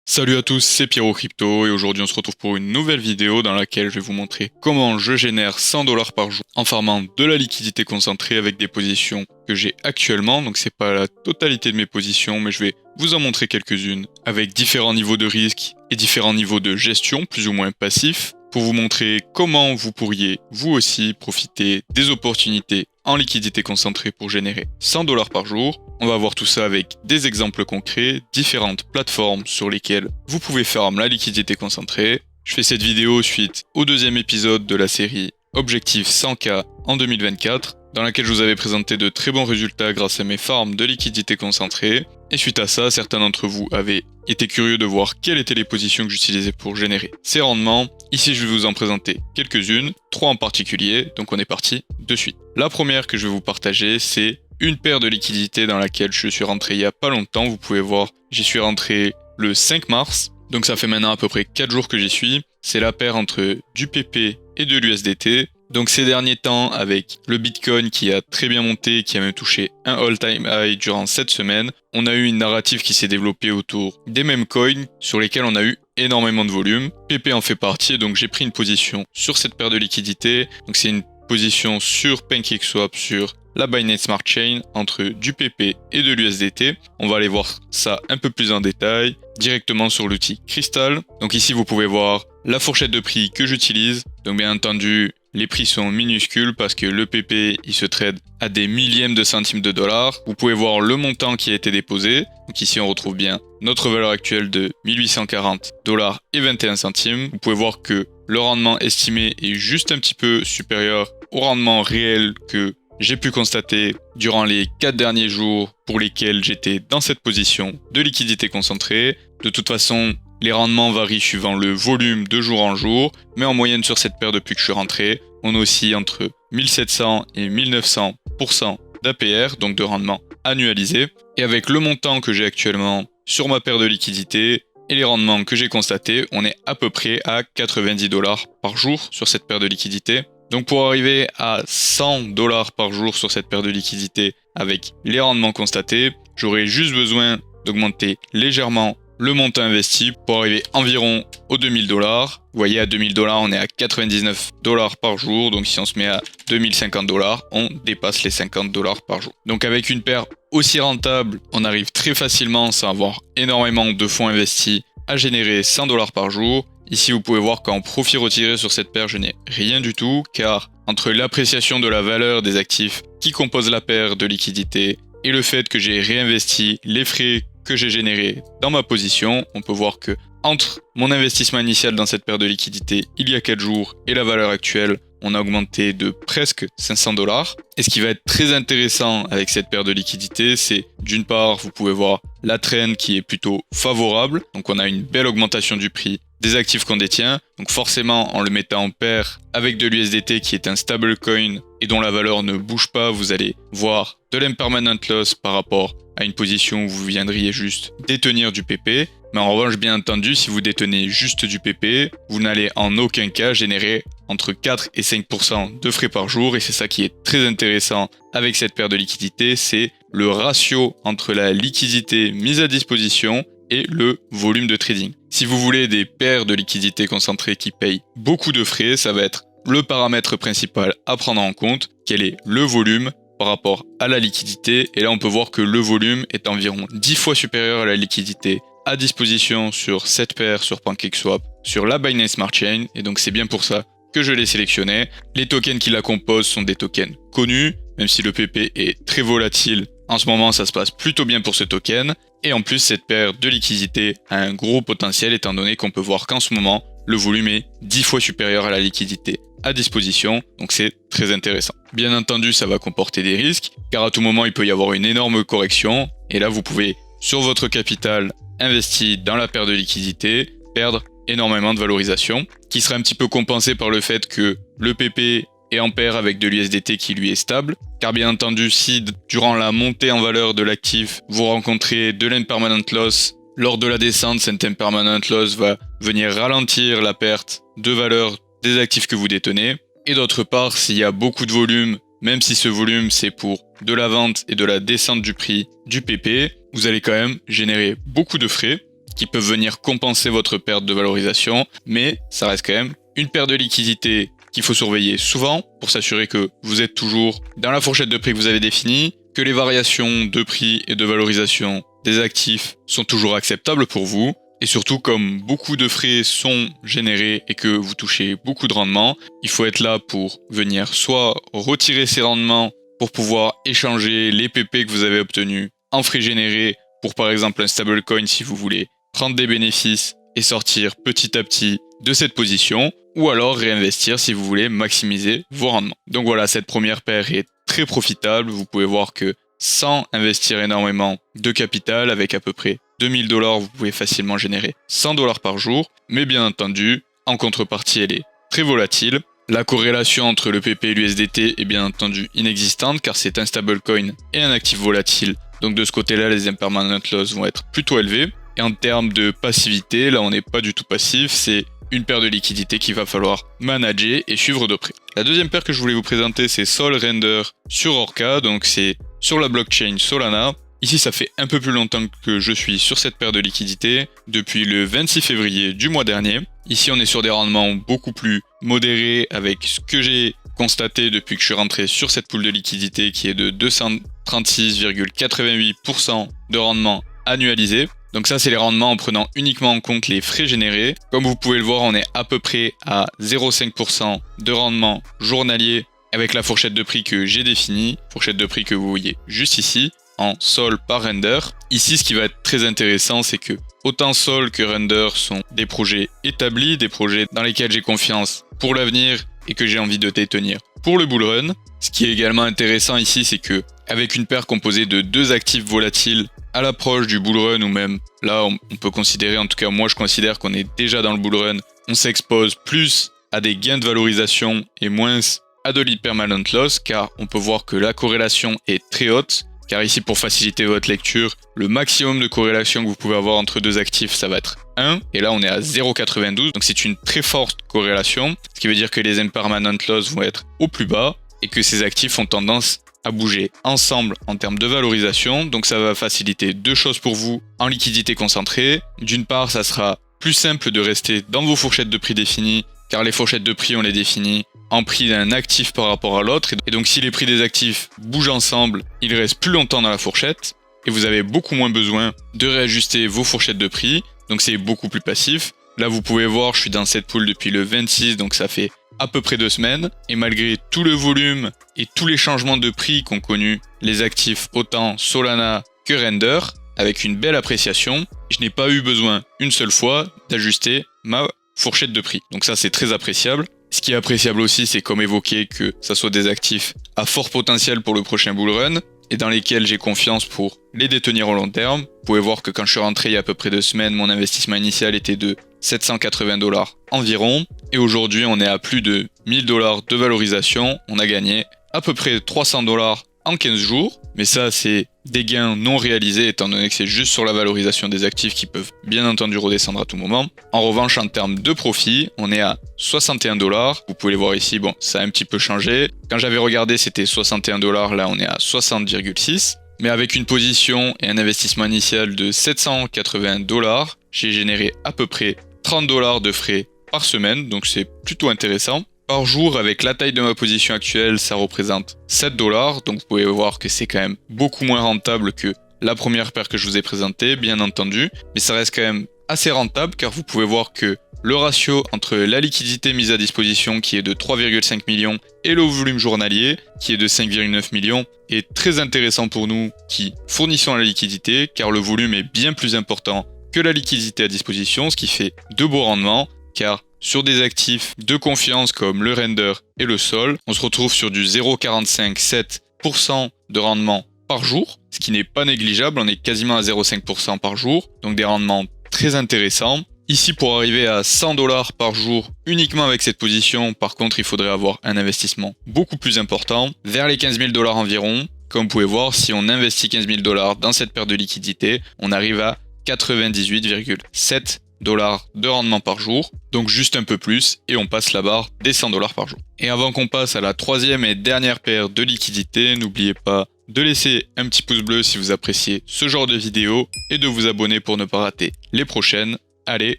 Salut à tous, c'est Pierrot Crypto et aujourd'hui on se retrouve pour une nouvelle vidéo dans laquelle je vais vous montrer comment je génère 100 dollars par jour en farmant de la liquidité concentrée avec des positions que j'ai actuellement. Donc c'est pas la totalité de mes positions, mais je vais vous en montrer quelques-unes avec différents niveaux de risque et différents niveaux de gestion plus ou moins passifs pour vous montrer comment vous pourriez vous aussi profiter des opportunités en liquidité concentrée pour générer 100 dollars par jour. On va voir tout ça avec des exemples concrets, différentes plateformes sur lesquelles vous pouvez farm la liquidité concentrée. Je fais cette vidéo suite au deuxième épisode de la série Objectif 100K en 2024, dans laquelle je vous avais présenté de très bons résultats grâce à mes farms de liquidité concentrée. Et suite à ça, certains d'entre vous avaient été curieux de voir quelles étaient les positions que j'utilisais pour générer ces rendements. Ici, je vais vous en présenter quelques-unes, 3 en particulier, donc on est parti de suite. La première que je vais vous partager, c'est une paire de liquidités dans laquelle je suis rentré il y a pas longtemps. Vous pouvez voir, j'y suis rentré le 5 mars, donc ça fait maintenant à peu près 4 jours que j'y suis. C'est la paire entre du PP et de l'USDT. Donc ces derniers temps, avec le Bitcoin qui a très bien monté, qui a même touché un all-time high durant cette semaine, on a eu une narrative qui s'est développée autour des mêmes coins sur lesquels on a eu énormément de volume. PP en fait partie, donc j'ai pris une position sur cette paire de liquidités. Donc c'est une position sur PancakeSwap, sur la Binance Smart Chain entre du PP et de l'USDT. On va aller voir ça un peu plus en détail directement sur l'outil Crystal. Donc ici vous pouvez voir la fourchette de prix que j'utilise. Donc bien entendu les prix sont minuscules parce que le PP il se trade à des millièmes de centimes de dollars. Vous pouvez voir le montant qui a été déposé. Donc ici on retrouve bien notre valeur actuelle de 1840 dollars et 21 centimes. Vous pouvez voir que le rendement estimé est juste un petit peu supérieur au rendement réel que j'ai pu constater durant les 4 derniers jours pour lesquels j'étais dans cette position de liquidité concentrée. De toute façon, les rendements varient suivant le volume de jour en jour, mais en moyenne sur cette paire depuis que je suis rentré, on est aussi entre 1700 et 1900% d'APR, donc de rendement annualisé. Et avec le montant que j'ai actuellement sur ma paire de liquidités et les rendements que j'ai constatés, on est à peu près à 90 dollars par jour sur cette paire de liquidités. Donc pour arriver à 100 dollars par jour sur cette paire de liquidités avec les rendements constatés, j'aurais juste besoin d'augmenter légèrement le montant investi pour arriver environ aux 2000 dollars. Vous voyez, à 2000 dollars, on est à 99 dollars par jour. Donc si on se met à 2050 dollars, on dépasse les 50 dollars par jour. Donc avec une paire aussi rentable, on arrive très facilement, sans avoir énormément de fonds investis, à générer 100 dollars par jour. Ici, vous pouvez voir qu'en profit retiré sur cette paire, je n'ai rien du tout, car entre l'appréciation de la valeur des actifs qui composent la paire de liquidités et le fait que j'ai réinvesti les frais que j'ai générés dans ma position, on peut voir que entre mon investissement initial dans cette paire de liquidités il y a 4 jours et la valeur actuelle, on a augmenté de presque 500 dollars. Et ce qui va être très intéressant avec cette paire de liquidités, c'est d'une part, vous pouvez voir la trend qui est plutôt favorable. Donc on a une belle augmentation du prix des actifs qu'on détient. Donc forcément, en le mettant en paire avec de l'USDT qui est un stablecoin et dont la valeur ne bouge pas, vous allez voir de l'impermanent loss par rapport à une position où vous viendriez juste détenir du PP. Mais en revanche, bien entendu, si vous détenez juste du PP, vous n'allez en aucun cas générer entre 4 et 5% de frais par jour. Et c'est ça qui est très intéressant avec cette paire de liquidités, c'est le ratio entre la liquidité mise à disposition et le volume de trading. Si vous voulez des paires de liquidités concentrées qui payent beaucoup de frais, ça va être le paramètre principal à prendre en compte, quel est le volume par rapport à la liquidité. Et là, on peut voir que le volume est environ 10 fois supérieur à la liquidité à disposition sur cette paire, sur PancakeSwap, sur la Binance Smart Chain. Et donc, c'est bien pour ça que je l'ai sélectionné. Les tokens qui la composent sont des tokens connus, même si le PP est très volatile. En ce moment, ça se passe plutôt bien pour ce token. Et en plus, cette paire de liquidités a un gros potentiel étant donné qu'on peut voir qu'en ce moment, le volume est 10 fois supérieur à la liquidité à disposition, donc c'est très intéressant. Bien entendu, ça va comporter des risques, car à tout moment, il peut y avoir une énorme correction, et là, vous pouvez, sur votre capital investi dans la paire de liquidités, perdre énormément de valorisation, qui sera un petit peu compensé par le fait que le PP est en paire avec de l'USDT qui lui est stable, car bien entendu, si durant la montée en valeur de l'actif, vous rencontrez de l'impermanent loss, lors de la descente, cet impermanent loss va venir ralentir la perte de valeur des actifs que vous détenez. Et d'autre part, s'il y a beaucoup de volume, même si ce volume c'est pour de la vente et de la descente du prix du PP, vous allez quand même générer beaucoup de frais. qui peuvent venir compenser votre perte de valorisation, mais ça reste quand même une perte de liquidité qu'il faut surveiller souvent pour s'assurer que vous êtes toujours dans la fourchette de prix que vous avez définie, que les variations de prix et de valorisation des actifs sont toujours acceptables pour vous, et surtout comme beaucoup de frais sont générés et que vous touchez beaucoup de rendements, il faut être là pour venir soit retirer ces rendements pour pouvoir échanger les PP que vous avez obtenus en frais générés pour par exemple un stablecoin si vous voulez prendre des bénéfices et sortir petit à petit de cette position, ou alors réinvestir si vous voulez maximiser vos rendements. Donc voilà, cette première paire est très profitable. Vous pouvez voir que sans investir énormément de capital, avec à peu près 2000 $, vous pouvez facilement générer 100 $ par jour. Mais bien entendu, en contrepartie, elle est très volatile. La corrélation entre le PP et l'USDT est bien entendu inexistante car c'est un stablecoin et un actif volatile. Donc de ce côté-là, les impermanent loss vont être plutôt élevés. Et en termes de passivité, là on n'est pas du tout passif, c'est une paire de liquidités qu'il va falloir manager et suivre de près. La deuxième paire que je voulais vous présenter, c'est Sol Render sur Orca, donc c'est sur la blockchain Solana. Ici, ça fait un peu plus longtemps que je suis sur cette paire de liquidités, depuis le 26 février du mois dernier. Ici, on est sur des rendements beaucoup plus modérés avec ce que j'ai constaté depuis que je suis rentré sur cette pool de liquidités qui est de 236,88% de rendement annualisé. Donc ça, c'est les rendements en prenant uniquement en compte les frais générés. Comme vous pouvez le voir, on est à peu près à 0,5% de rendement journalier avec la fourchette de prix que j'ai définie, fourchette de prix que vous voyez juste ici, en Sol par Render. Ici, ce qui va être très intéressant, c'est que autant Sol que Render sont des projets établis, des projets dans lesquels j'ai confiance pour l'avenir et que j'ai envie de détenir pour le bull run. Ce qui est également intéressant ici, c'est que avec une paire composée de deux actifs volatiles à l'approche du bull run, ou même là on peut considérer, en tout cas moi je considère qu'on est déjà dans le bull run, on s'expose plus à des gains de valorisation et moins à de l'impermanent loss, car on peut voir que la corrélation est très haute, car ici pour faciliter votre lecture, le maximum de corrélation que vous pouvez avoir entre deux actifs ça va être 1, et là on est à 0,92, donc c'est une très forte corrélation, ce qui veut dire que les impermanent loss vont être au plus bas, et que ces actifs ont tendance à bouger ensemble en termes de valorisation. Donc ça va faciliter deux choses pour vous en liquidité concentrée. D'une part, ça sera plus simple de rester dans vos fourchettes de prix définies, car les fourchettes de prix on les définit en prix d'un actif par rapport à l'autre. Et donc si les prix des actifs bougent ensemble, ils restent plus longtemps dans la fourchette et vous avez beaucoup moins besoin de réajuster vos fourchettes de prix. Donc c'est beaucoup plus passif. Là vous pouvez voir, je suis dans cette pool depuis le 26, donc ça fait à peu près 2 semaines, et malgré tout le volume et tous les changements de prix qu'ont connus les actifs autant Solana que Render, avec une belle appréciation, je n'ai pas eu besoin une seule fois d'ajuster ma fourchette de prix. Donc ça c'est très appréciable. Ce qui est appréciable aussi, c'est comme évoqué que ça soit des actifs à fort potentiel pour le prochain bull run et dans lesquels j'ai confiance pour les détenir au long terme. Vous pouvez voir que quand je suis rentré il y a à peu près 2 semaines, mon investissement initial était de 780 $ environ. Et aujourd'hui, on est à plus de 1000 $ de valorisation. On a gagné à peu près 300 $ en 15 jours. Mais ça, c'est des gains non réalisés étant donné que c'est juste sur la valorisation des actifs qui peuvent bien entendu redescendre à tout moment. En revanche, en termes de profit, on est à 61 $. Vous pouvez les voir ici, bon, ça a un petit peu changé. Quand j'avais regardé, c'était 61 $. Là, on est à 60,6 $. Mais avec une position et un investissement initial de 780 $, j'ai généré à peu près 30 $ de frais par semaine, donc c'est plutôt intéressant. Par jour, avec la taille de ma position actuelle, ça représente 7 $, donc vous pouvez voir que c'est quand même beaucoup moins rentable que la première paire que je vous ai présentée, bien entendu, mais ça reste quand même assez rentable car vous pouvez voir que le ratio entre la liquidité mise à disposition qui est de 3,5 millions et le volume journalier qui est de 5,9 millions est très intéressant pour nous qui fournissons la liquidité car le volume est bien plus important que la liquidité à disposition, ce qui fait de beaux rendements car sur des actifs de confiance comme le Render et le Sol, on se retrouve sur du 0,457% de rendement par jour, ce qui n'est pas négligeable, on est quasiment à 0,5% par jour, donc des rendements très intéressants. Ici, pour arriver à 100 $ par jour uniquement avec cette position, par contre, il faudrait avoir un investissement beaucoup plus important, vers les 15 000 $ environ. Comme vous pouvez voir, si on investit 15 000 $ dans cette paire de liquidités, on arrive à 98,7 $ de rendement par jour, donc juste un peu plus, et on passe la barre des 100 $ par jour. Et avant qu'on passe à la troisième et dernière paire de liquidités, n'oubliez pas de laisser un petit pouce bleu si vous appréciez ce genre de vidéo et de vous abonner pour ne pas rater les prochaines. Allez,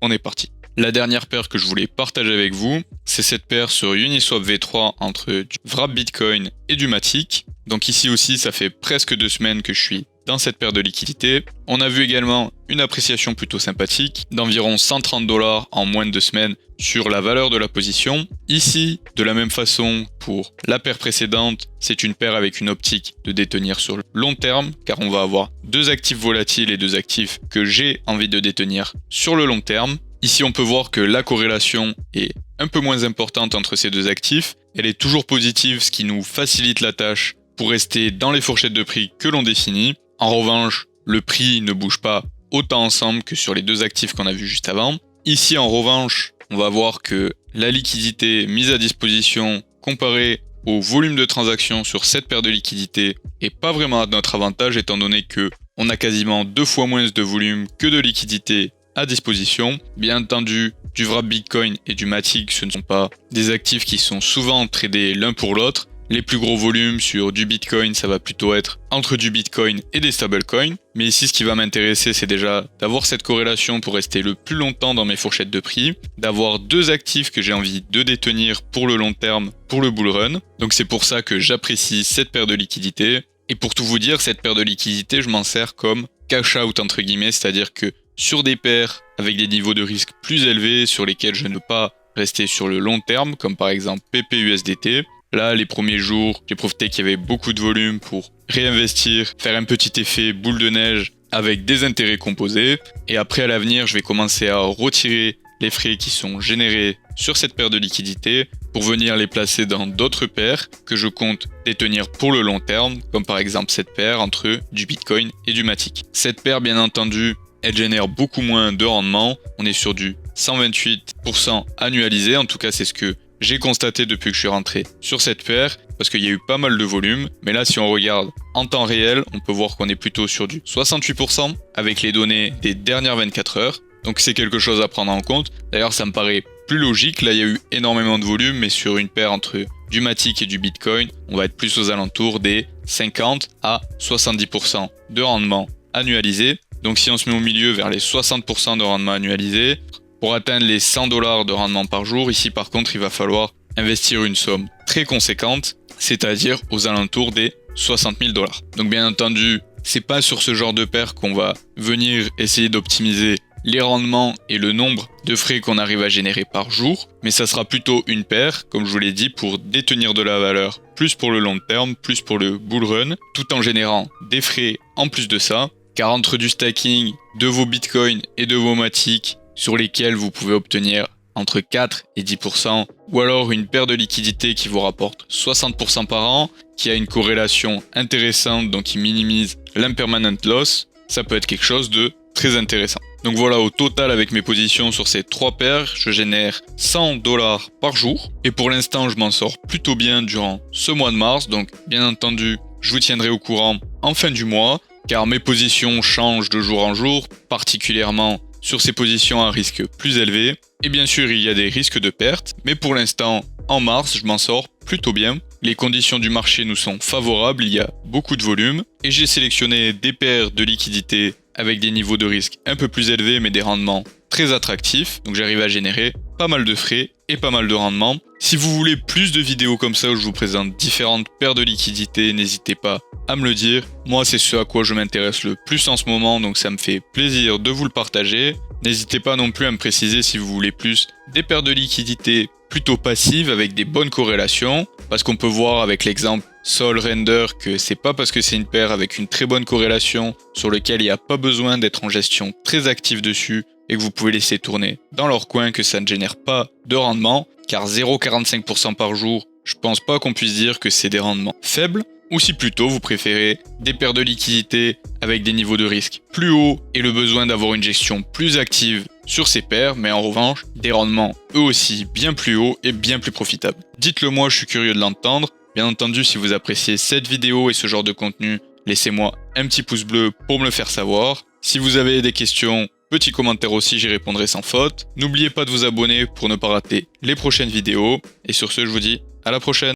on est parti. La dernière paire que je voulais partager avec vous, c'est cette paire sur Uniswap V3 entre du Wrap Bitcoin et du Matic. Donc ici aussi, ça fait presque 2 semaines que je suis dans cette paire de liquidités. On a vu également une appréciation plutôt sympathique d'environ 130 $ en moins de 2 semaines sur la valeur de la position. Ici, de la même façon pour la paire précédente, c'est une paire avec une optique de détenir sur le long terme car on va avoir 2 actifs volatiles et 2 actifs que j'ai envie de détenir sur le long terme. Ici, on peut voir que la corrélation est un peu moins importante entre ces 2 actifs. Elle est toujours positive, ce qui nous facilite la tâche pour rester dans les fourchettes de prix que l'on définit. En revanche, le prix ne bouge pas autant ensemble que sur les 2 actifs qu'on a vus juste avant. Ici, en revanche, on va voir que la liquidité mise à disposition comparée au volume de transactions sur cette paire de liquidités est pas vraiment à notre avantage étant donné que on a quasiment 2 fois moins de volume que de liquidité à disposition. Bien entendu, du Wrap Bitcoin et du Matic, ce ne sont pas des actifs qui sont souvent tradés l'un pour l'autre. Les plus gros volumes sur du Bitcoin, ça va plutôt être entre du Bitcoin et des stablecoins. Mais ici, ce qui va m'intéresser, c'est déjà d'avoir cette corrélation pour rester le plus longtemps dans mes fourchettes de prix, d'avoir 2 actifs que j'ai envie de détenir pour le long terme, pour le bull run. Donc c'est pour ça que j'apprécie cette paire de liquidités. Et pour tout vous dire, cette paire de liquidités, je m'en sers comme cash out entre guillemets, c'est-à-dire que sur des paires avec des niveaux de risque plus élevés sur lesquels je ne peux pas rester sur le long terme, comme par exemple PPUSDT, là, les premiers jours, j'ai profité qu'il y avait beaucoup de volume pour réinvestir, faire un petit effet boule de neige avec des intérêts composés. Et après, à l'avenir, je vais commencer à retirer les frais qui sont générés sur cette paire de liquidités pour venir les placer dans d'autres paires que je compte détenir pour le long terme, comme par exemple cette paire entre du Bitcoin et du Matic. Cette paire, bien entendu, elle génère beaucoup moins de rendement. On est sur du 128% annualisé, en tout cas c'est ce que j'ai constaté depuis que je suis rentré sur cette paire, parce qu'il y a eu pas mal de volume. Mais là, si on regarde en temps réel, on peut voir qu'on est plutôt sur du 68% avec les données des dernières 24 heures. Donc c'est quelque chose à prendre en compte. D'ailleurs, ça me paraît plus logique. Là, il y a eu énormément de volume, mais sur une paire entre du Matic et du Bitcoin, on va être plus aux alentours des 50 à 70% de rendement annualisé. Donc si on se met au milieu vers les 60% de rendement annualisé, pour atteindre les 100 $ de rendement par jour, ici par contre il va falloir investir une somme très conséquente, c'est-à-dire aux alentours des 60 000 $. Donc bien entendu, c'est pas sur ce genre de paire qu'on va venir essayer d'optimiser les rendements et le nombre de frais qu'on arrive à générer par jour, mais ça sera plutôt une paire, comme je vous l'ai dit, pour détenir de la valeur, plus pour le long terme, plus pour le bull run, tout en générant des frais en plus de ça. Car entre du stacking de vos bitcoins et de vos Matic, sur lesquels vous pouvez obtenir entre 4 et 10%, ou alors une paire de liquidités qui vous rapporte 60% par an, qui a une corrélation intéressante, donc qui minimise l'impermanent loss, ça peut être quelque chose de très intéressant. Donc voilà, au total avec mes positions sur ces 3 paires, je génère 100 $ par jour. Et pour l'instant, je m'en sors plutôt bien durant ce mois de mars, donc bien entendu, je vous tiendrai au courant en fin du mois, car mes positions changent de jour en jour, particulièrement sur ces positions à risque plus élevé. Et bien sûr, il y a des risques de perte, mais pour l'instant, en mars, je m'en sors plutôt bien. Les conditions du marché nous sont favorables, il y a beaucoup de volume, et j'ai sélectionné des paires de liquidités avec des niveaux de risque un peu plus élevés, mais des rendements très attractifs. Donc j'arrive à générer pas mal de frais et pas mal de rendements. Si vous voulez plus de vidéos comme ça où je vous présente différentes paires de liquidités, n'hésitez pas à me le dire. Moi, c'est ce à quoi je m'intéresse le plus en ce moment, donc ça me fait plaisir de vous le partager. N'hésitez pas non plus à me préciser si vous voulez plus des paires de liquidités plutôt passives avec des bonnes corrélations, parce qu'on peut voir avec l'exemple Sol Render que c'est pas parce que c'est une paire avec une très bonne corrélation sur lequel il n'y a pas besoin d'être en gestion très active dessus et que vous pouvez laisser tourner dans leur coin que ça ne génère pas de rendement, car 0,45% par jour, je pense pas qu'on puisse dire que c'est des rendements faibles. Ou si plutôt vous préférez des paires de liquidités avec des niveaux de risque plus hauts et le besoin d'avoir une gestion plus active sur ces paires, mais en revanche des rendements eux aussi bien plus hauts et bien plus profitables. Dites-le moi, je suis curieux de l'entendre. Bien entendu, si vous appréciez cette vidéo et ce genre de contenu, laissez-moi un petit pouce bleu pour me le faire savoir. Si vous avez des questions, petit commentaire aussi, j'y répondrai sans faute. N'oubliez pas de vous abonner pour ne pas rater les prochaines vidéos. Et sur ce, je vous dis à la prochaine.